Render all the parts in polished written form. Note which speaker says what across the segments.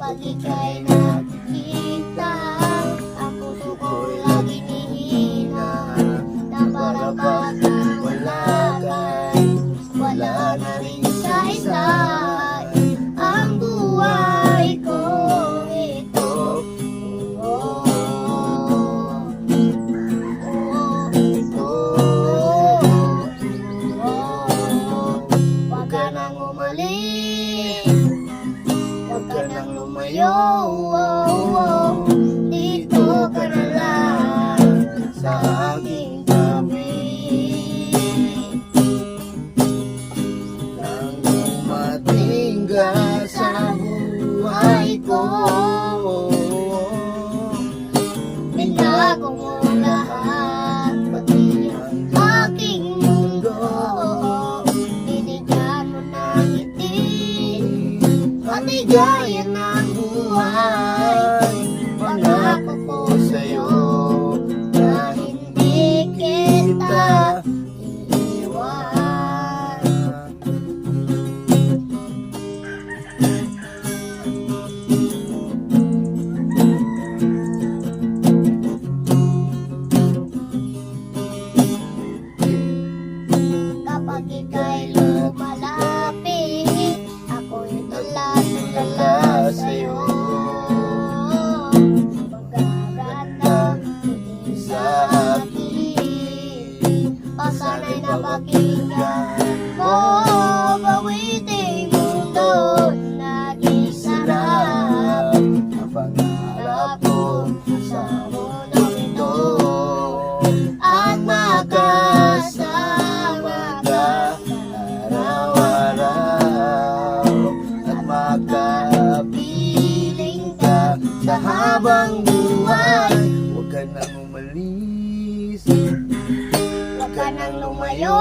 Speaker 1: Kapag ika'y nakikita, ang puso ko'y laging hihina. Na parang batang wala ka'y wala na rin saysay ang buhay ko ito. Oh, Huwag ka nang umalis, huwag ka nang lumayo, dito ka na lang sa aking tabi. Nang dumating ka sa buhay ko, binago mo lahat, pati ang aking mundo. Binigyan mo ng ngiti, maligaya ng buhay. Pangako ko sa'yo na hindi kita iiwan. Kapag ika'y lumalapit, ako'y tulad sa'yo. Magagandang hindi sa akin, pasanay na pakinggan mo. Bawiting mundo, nag-isarap ang pangarap ko sa mundong ito. At magkasama ka araw-araw, at magkapiling ka sa habang buhay. Huwag ka nang umalis, huwag ka nang lumayo,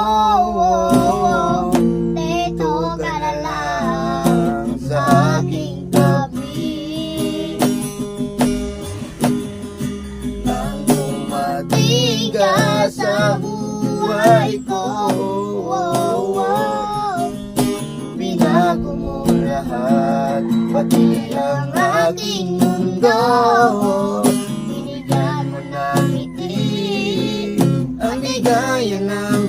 Speaker 1: dito ka na lang sa aking tabi. Nang dumating ka sa buhay ko, binago mo lahat, pati ang aking mundo. Binigyan mo ng ngiti, ang ligaya ng